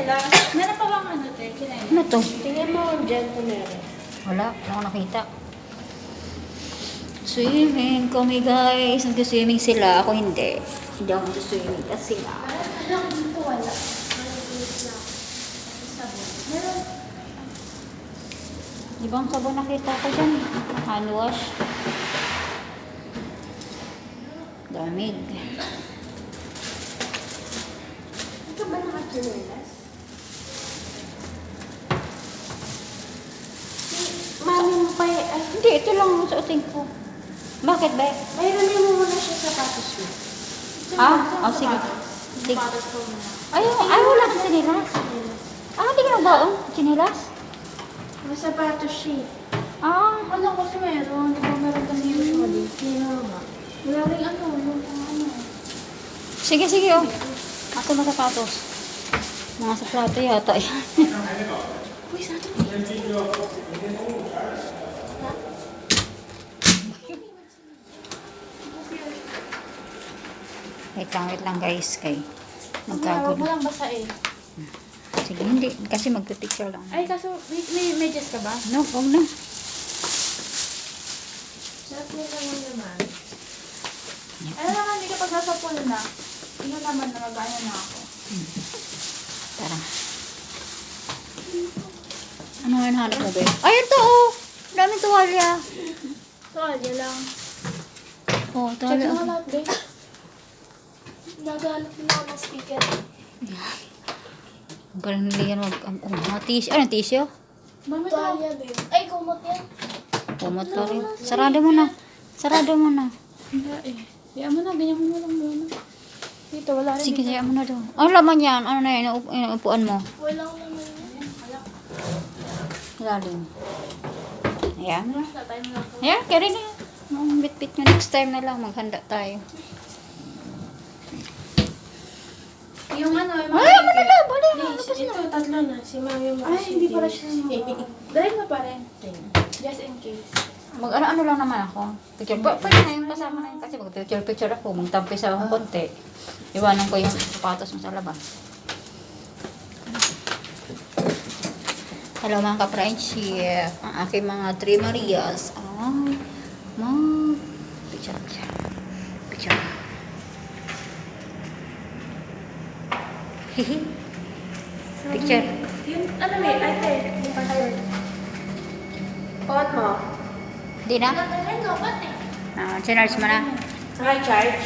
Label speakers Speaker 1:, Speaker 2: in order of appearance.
Speaker 1: chinelas. Meron pa bang ano, te? Chinelas?
Speaker 2: Ano to?
Speaker 3: Tingnan mo dyan kung meron.
Speaker 2: Wala akong nakita. Swimming kami guys. Nag-swimming sila. Ako hindi. Hindi ako nag-swimming kasi sila.
Speaker 1: Ano dito wala?
Speaker 2: Ibang sabon nakita ko dyan. Hand wash. Damig.
Speaker 3: Ito ba naka-chinelas? Mami mo pa ay,
Speaker 2: Hindi, ito lang ang suotin ko. Bakit ba?
Speaker 3: mayroon mo muna siya sa sapatos mo.
Speaker 2: Ah? Oh, sige. Sige.
Speaker 1: Sapatos ko muna.
Speaker 2: Ay, wala ka sinilas. Ah, hindi ka nagbaon? Sinilas?
Speaker 3: May sapatos siya.
Speaker 2: Ah,
Speaker 1: Ano kasi meron? Di ba meron kami usually?
Speaker 3: Sino ba?
Speaker 1: Wala rin ano, yung ano.
Speaker 2: sige, sige oh. Ako na sapatos. Mga sapato yata yan.
Speaker 1: Uy, sa atin.
Speaker 2: Wait lang guys. Kay
Speaker 1: Huwag
Speaker 2: magkagulo.
Speaker 1: mo lang basain.
Speaker 2: Sige, hindi. Kasi magpipicture lang.
Speaker 1: Ay, kaso may medyas ka ba?
Speaker 2: No, huwag na.
Speaker 3: Sarap nila mo naman.
Speaker 1: Ano naman, hindi ka pagsasapon na. Ano naman na mag-ano na ako.
Speaker 2: Tara. Ano nga hanap mo ba? Ay, ito oh! Daming tuwalya.
Speaker 1: Tuwalya lang.
Speaker 2: Oh,
Speaker 1: Check
Speaker 2: tuwalya.
Speaker 1: mo lahat, babe. Naghanap na ako ng speaker.
Speaker 2: Ang galing nila yan. Mga tissue. Anong tissue?
Speaker 1: Mami, tuwalya, babe. Ay, kumot yan.
Speaker 2: Pumot pa rin. Sarado mo na. Sarado mo na.
Speaker 1: Hindi eh. Diyan mo na, ganyan mo lang muna. Dito, wala rin.
Speaker 2: Sige, kaya mo na daw. Ano laman yan? Ano na yun? Inuupuan mo?
Speaker 1: Walang naman yan.
Speaker 2: Lalim. Ayan.
Speaker 1: Wala tayo na lang.
Speaker 2: Ayan, carry na yan. Bit-bit nyo. Next time na lang. Maghanda tayo.
Speaker 1: Yung ano, yung
Speaker 2: Ay, ano na lang. Bali.
Speaker 3: Ito, tatlo na. Si Mami mo.
Speaker 1: Ay, hindi pala siya. Dahil mo pa rin. Just in case.
Speaker 2: Mag-ano lang naman ako. Picture. Pwede na yung kasama na yun. Kasi mag-picture ako. Magtampi sa akong konti. Iwanan ko yung sapatos mo sa labas. Hello mga ka-friendship. Ang aking mga 3 Marias. Ay, picture. Picture. Hehe. Picture.
Speaker 1: Yung, ano may, ate, yung password.
Speaker 3: Pot mo.
Speaker 2: Di na?
Speaker 1: Ano, ba't eh?
Speaker 2: Sinarge mo na.
Speaker 3: Saka charge.